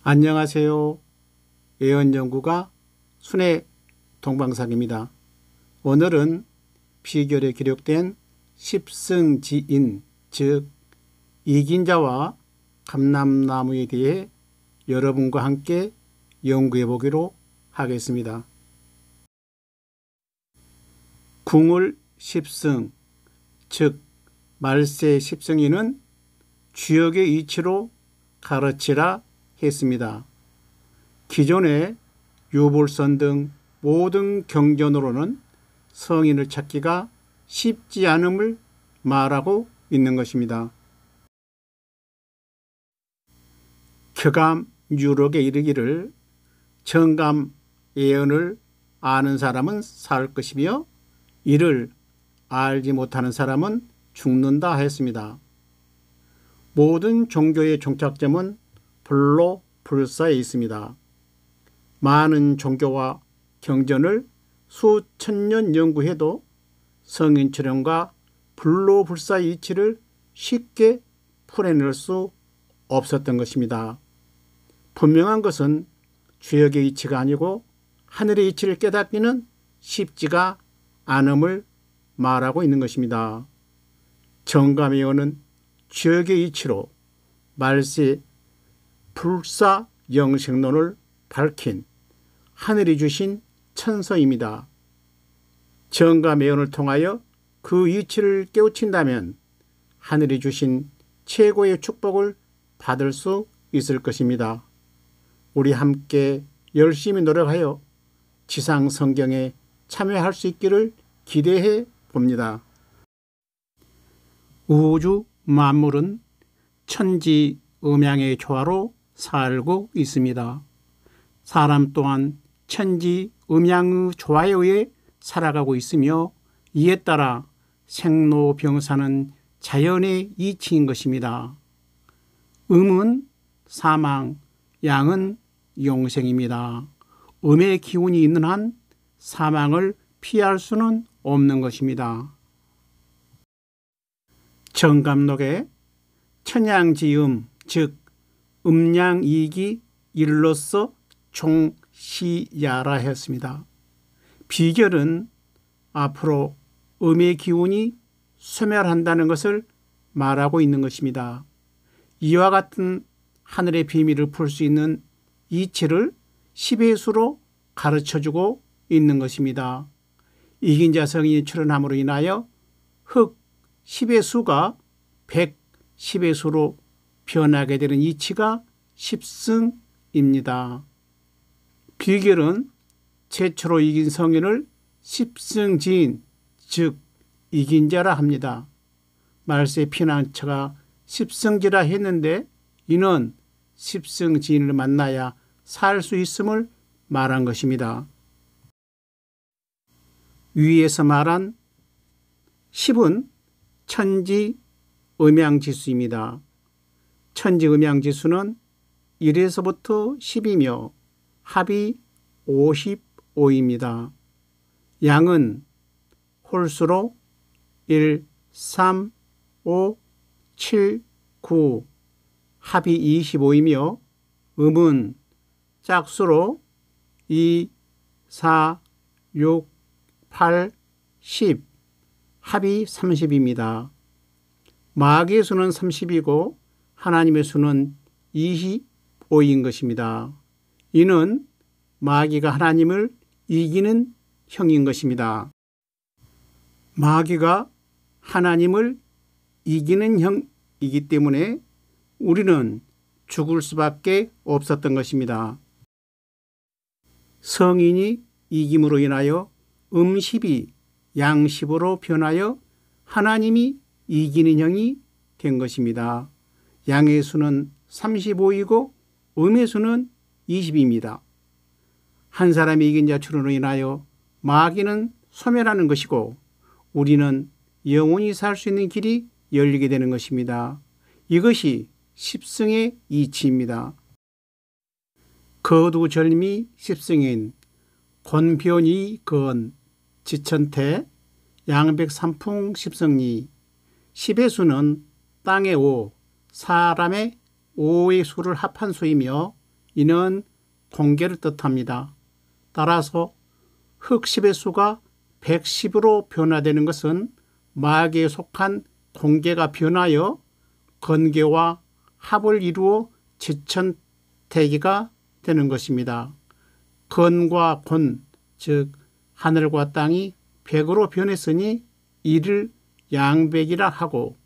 안녕하세요. 예언연구가 순회 동방상입니다. 오늘은 비결에 기록된 십승지인, 즉 이긴 자와 감람나무에 대해 여러분과 함께 연구해 보기로 하겠습니다. 궁을 십승, 즉 말세 십승인은 주역의 이치로 가르치라 했습니다. 기존의 유불선 등 모든 경전으로는 성인을 찾기가 쉽지 않음을 말하고 있는 것입니다. 격암유록에 이르기를 정감 예언을 아는 사람은 살 것이며 이를 알지 못하는 사람은 죽는다 했습니다. 모든 종교의 종착점은 불로불사에 있습니다. 많은 종교와 경전을 수천 년 연구해도 성인 출현과 불로불사의 이치를 쉽게 풀어낼 수 없었던 것입니다. 분명한 것은 주역의 이치가 아니고 하늘의 이치를 깨닫기는 쉽지가 않음을 말하고 있는 것입니다. 정감예언은 주역의 이치로 말세 불사 영생론을 밝힌 하늘이 주신 천서입니다. 정감예언을 통하여 그 이치를 깨우친다면 하늘이 주신 최고의 축복을 받을 수 있을 것입니다. 우리 함께 열심히 노력하여 지상 성경에 참여할 수 있기를 기대해 봅니다. 우주 만물은 천지 음양의 조화로 살고 있습니다. 사람 또한 천지 음양의 조화에 의해 살아가고 있으며 이에 따라 생로병사는 자연의 이치인 것입니다. 음은 사망, 양은 영생입니다. 음의 기운이 있는 한 사망을 피할 수는 없는 것입니다. 정감록에 천양지음, 즉 음양이익이 일로서 총시야라 했습니다. 비결은 앞으로 음의 기운이 소멸한다는 것을 말하고 있는 것입니다. 이와 같은 하늘의 비밀을 풀 수 있는 이치를 10의 수로 가르쳐주고 있는 것입니다. 이긴 자 성인이 출현함으로 인하여 흑 10의 수가 110의 수로 변하게 되는 이치가 십승입니다. 비결은 최초로 이긴 성인을 십승지인, 즉 이긴 자라 합니다. 말세 피난처가 십승지라 했는데 이는 십승지인을 만나야 살 수 있음을 말한 것입니다. 위에서 말한 10은 천지 음양지수입니다. 천지 음양지수는 1에서부터 10이며 합이 55입니다. 양은 홀수로 1, 3, 5, 7, 9, 합이 25이며 음은 짝수로 2, 4, 6, 8, 10, 합이 30입니다. 마귀의 수는 30이고 하나님의 수는 25인 것입니다. 이는 마귀가 하나님을 이기는 형인 것입니다. 마귀가 하나님을 이기는 형이기 때문에 우리는 죽을 수밖에 없었던 것입니다. 성인이 이김으로 인하여 음십이 양십으로 변하여 하나님이 이기는 형이 된 것입니다. 양의 수는 35이고 음의 수는 20입니다. 한 사람이 이긴 자 출현으로 인하여 마귀는 소멸하는 것이고 우리는 영원히 살 수 있는 길이 열리게 되는 것입니다. 이것이 십승의 이치입니다. 거두절미 십승인, 곤변이 건, 지천태, 양백삼풍 십승리, 10의 수는 땅의 5, 사람의 5의 수를 합한 수이며 이는 공개를 뜻합니다. 따라서 흑십의 수가 110으로 변화되는 것은 마귀에 속한 공개가 변하여 건개와 합을 이루어 지천태계가 되는 것입니다. 건과 곤, 즉 하늘과 땅이 백으로 변했으니 이를 양백이라 하고,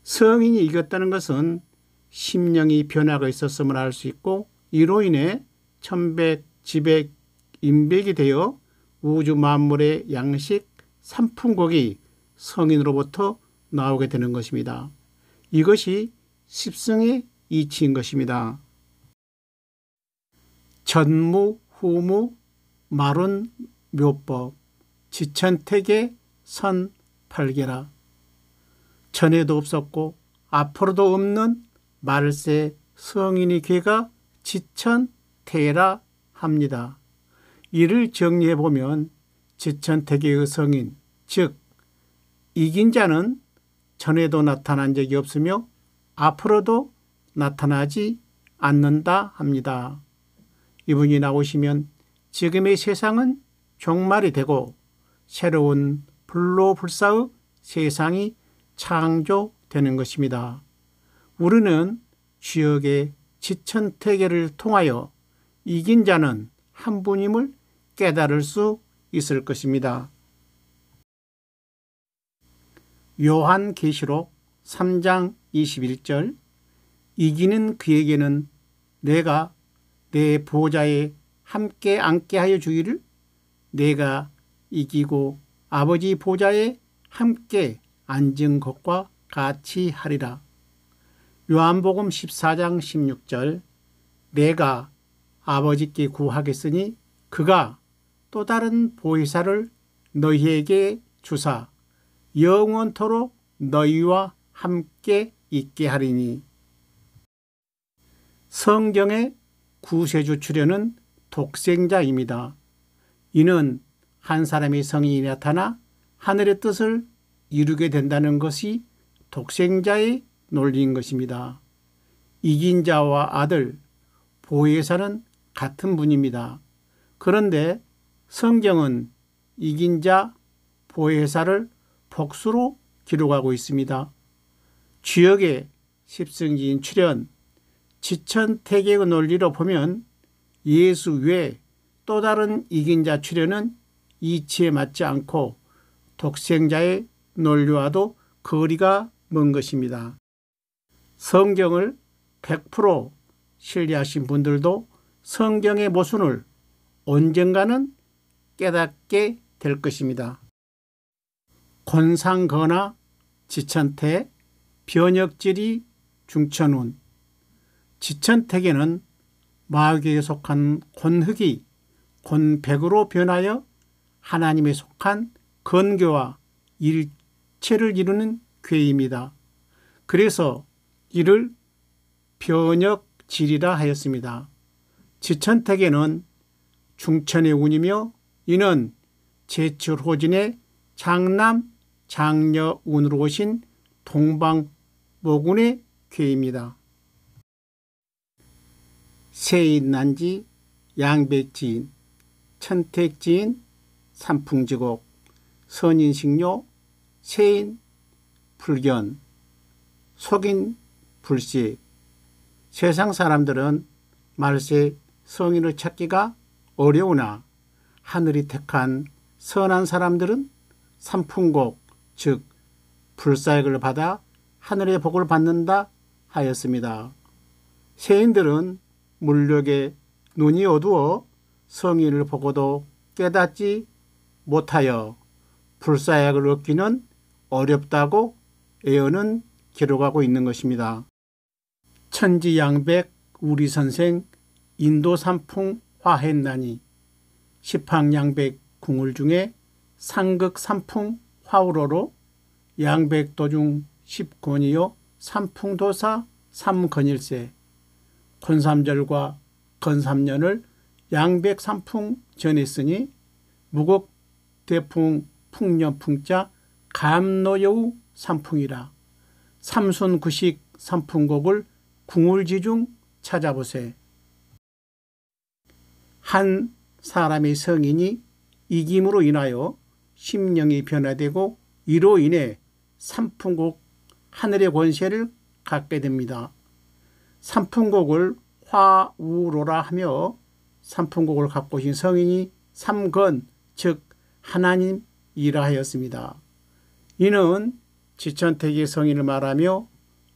성인이 이겼다는 것은 심령이 변화가 있었음을 알 수 있고, 이로 인해 천백, 지백, 인백이 되어 우주 만물의 양식 삼풍곡이 성인으로부터 나오게 되는 것입니다. 이것이 십성의 이치인 것입니다. 전무, 후무, 말운, 묘법, 지천택의 선, 팔계라. 전에도 없었고 앞으로도 없는 말세 성인의 괴가 지천태라 합니다. 이를 정리해 보면 지천태계의 성인, 즉 이긴 자는 전에도 나타난 적이 없으며 앞으로도 나타나지 않는다 합니다. 이분이 나오시면 지금의 세상은 종말이 되고 새로운 불로불사의 세상이 창조되는 것입니다. 우리는 주역의 지천태계를 통하여 이긴 자는 한 분임을 깨달을 수 있을 것입니다. 요한계시록 3장 21절, 이기는 그에게는 내가 내 보좌에 함께 앉게 하여 주기를, 내가 이기고 아버지 보좌에 함께 앉은 것과 같이 하리라. 요한복음 14장 16절, 내가 아버지께 구하겠으니 그가 또 다른 보혜사를 너희에게 주사 영원토록 너희와 함께 있게 하리니. 성경의 구세주 출현은 독생자입니다. 이는 한 사람의 성인이 나타나 하늘의 뜻을 이루게 된다는 것이 독생자의 논리인 것입니다. 이긴 자와 아들, 보혜사는 같은 분입니다. 그런데 성경은 이긴 자, 보혜사를 복수로 기록하고 있습니다. 주역의 십성지인 출현, 지천태계의 논리로 보면 예수 외에 또 다른 이긴 자 출현은 이치에 맞지 않고 독생자의 논리와도 거리가 먼 것입니다. 성경을 100% 신뢰하신 분들도 성경의 모순을 언젠가는 깨닫게 될 것입니다. 곤상거나 지천태, 변역질이 중천운. 지천태계는 마귀에 속한 곤흑이 곤백으로 변하여 하나님에 속한 건교와 일체를 이루는 괴입니다. 그래서 이를 변역질이라 하였습니다. 지천태계는 중천의 운이며 이는 제철호진의 장남 장녀운으로 오신 동방모군의 괴입니다. 세인난지, 양백지인, 천택지인, 삼풍지곡, 선인식료, 세인, 불견, 속인, 불식. 세상 사람들은 말세 성인을 찾기가 어려우나 하늘이 택한 선한 사람들은 삼풍곡, 즉 불사역을 받아 하늘의 복을 받는다 하였습니다. 세인들은 물력에 눈이 어두워 성인을 보고도 깨닫지 못하여 불사약을 얻기는 어렵다고 애언은 기록하고 있는 것입니다. 천지양백 우리선생 인도삼풍 화했나니 십항양백 궁을 중에 상극삼풍 화우로로 양백도중 십권이요 삼풍도사 삼건일세 곤삼절과 건삼년을 양백삼풍 전했으니 무곡대풍 풍년풍자 감노여우 삼풍이라. 삼순구식 삼풍곡을 궁울지중 찾아보세. 한 사람의 성인이 이김으로 인하여 심령이 변화되고 이로 인해 삼풍곡 하늘의 권세를 갖게 됩니다. 삼풍곡을 화우로라 하며 삼풍곡을 갖고 오신 성인이 삼건 즉 하나님이라 하였습니다. 이는 지천태기의 성인을 말하며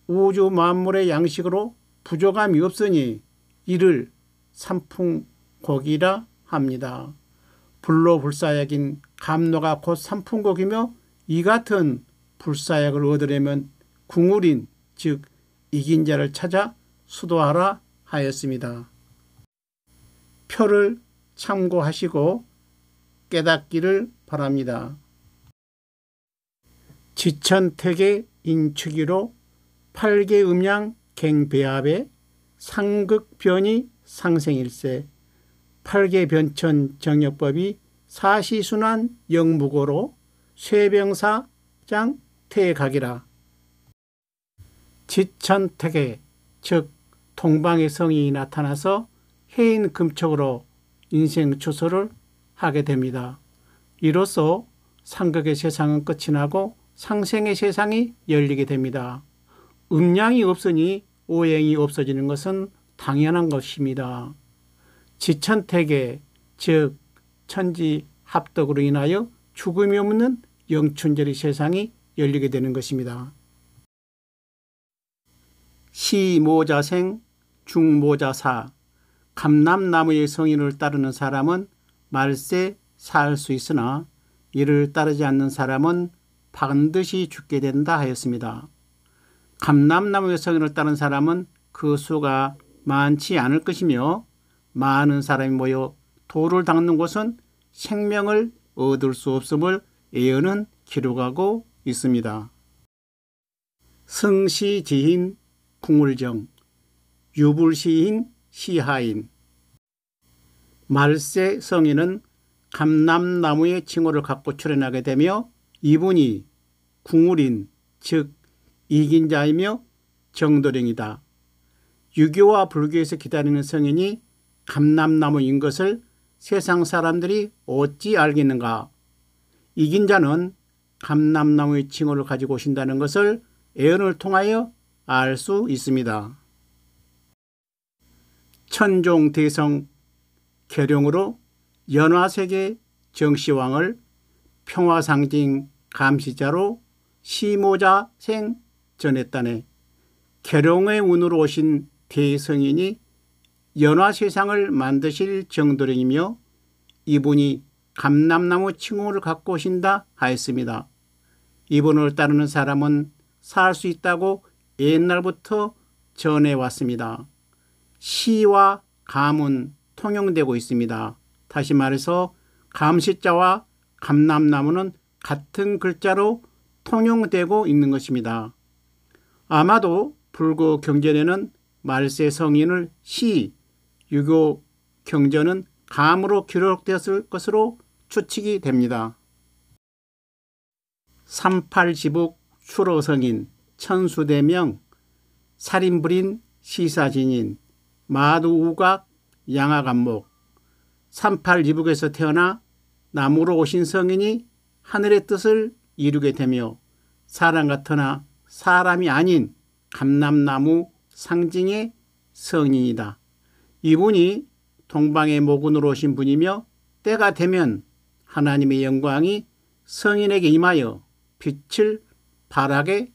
우주 만물의 양식으로 부족함이 없으니 이를 삼풍곡이라 합니다. 불로 불사약인 감로가 곧 삼풍곡이며 이 같은 불사약을 얻으려면 궁울인 즉 이긴 자를 찾아 수도하라 하였습니다. 표를 참고하시고 깨닫기를 바랍니다. 지천택의 인축이로 8개 음양 갱배합에 상극변이 상생일세 8개 변천 정역법이 사시순환 영무고로 쇠병사장 태각이라. 지천택에 즉 동방의 성이 나타나서 해인 금촉으로 인생 추수를 하게 됩니다. 이로써 상극의 세상은 끝이 나고 상생의 세상이 열리게 됩니다. 음양이 없으니 오행이 없어지는 것은 당연한 것입니다. 지천택에 즉 천지 합덕으로 인하여 죽음이 없는 영춘절의 세상이 열리게 되는 것입니다. 시모자생 중모자사 감남나무의 성인을 따르는 사람은 말세 살 수 있으나 이를 따르지 않는 사람은 반드시 죽게 된다 하였습니다. 감남나무의 성인을 따른 사람은 그 수가 많지 않을 것이며 많은 사람이 모여 도를 닦는 곳은 생명을 얻을 수 없음을 예언은 기록하고 있습니다. 승시지인 궁울정 유불시인 시하인 말세 성인은 감남나무의 칭호를 갖고 출현하게 되며 이분이 궁울인 즉 이긴 자이며 정도령이다. 유교와 불교에서 기다리는 성인이 감남나무인 것을 세상 사람들이 어찌 알겠는가? 이긴 자는 감남나무의 칭호를 가지고 오신다는 것을 예언을 통하여 알 수 있습니다. 천종대성 계룡으로 연화세계 정시왕을 평화상징 감시자로 시모자생 전했다네. 계룡의 운으로 오신 대성인이 연화세상을 만드실 정도령이며 이분이 감남나무 칭호를 갖고 오신다 하였습니다. 이분을 따르는 사람은 살 수 있다고 옛날부터 전해왔습니다. 시와 감은 통용되고 있습니다. 다시 말해서 감시자와 감남나무는 같은 글자로 통용되고 있는 것입니다. 아마도 불교 경전에는 말세 성인을 시, 유교 경전은 감으로 기록되었을 것으로 추측이 됩니다. 38지북 수로성인 천수대명 살인불인 시사진인 마두우각 양아간목 38지북에서 태어나 나무로 오신 성인이 하늘의 뜻을 이루게 되며 사람 같으나 사람이 아닌 감남나무 상징의 성인이다. 이분이 동방의 모군으로 오신 분이며 때가 되면 하나님의 영광이 성인에게 임하여 빛을 발하게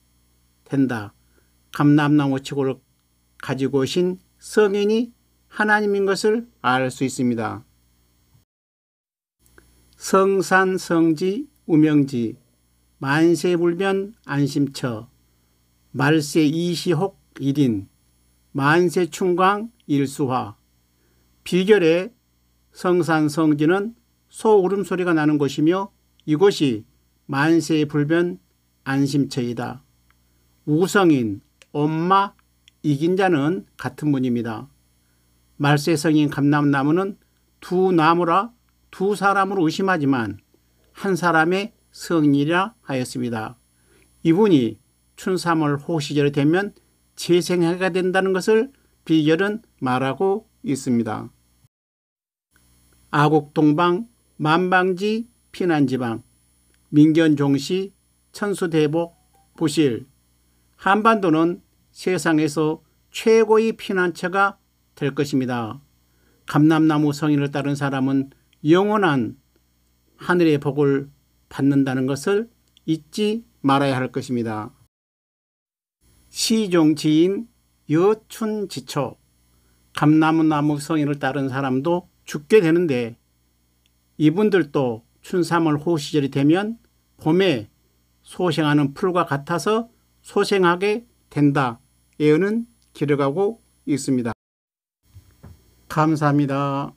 된다. 감남나무 칭호를 가지고 오신 성인이 하나님인 것을 알 수 있습니다. 성산성지 우명지 만세불변 안심처 말세 이시혹 일인 만세충광 일수화 비결의 성산성지는 소 울음소리가 나는 곳이며 이곳이 만세불변 안심처이다. 우성인 엄마 이긴 자는 같은 분입니다. 말세성인 감남나무는 두 나무라 두 사람으로 의심하지만 한 사람의 성인이라 하였습니다. 이분이 춘삼월 호시절이 되면 재생해가 된다는 것을 비결은 말하고 있습니다. 아곡동방 만방지 피난지방 민견종시 천수대복 부실 한반도는 세상에서 최고의 피난처가 될 것입니다. 감람나무 성인을 따른 사람은 영원한 하늘의 복을 받는다는 것을 잊지 말아야 할 것입니다. 시종지인 여춘지초 감람나무 성인을 따른 사람도 죽게 되는데 이분들도 춘삼월 호시절이 되면 봄에 소생하는 풀과 같아서 소생하게 된다. 예언은 기록하고 있습니다. 감사합니다.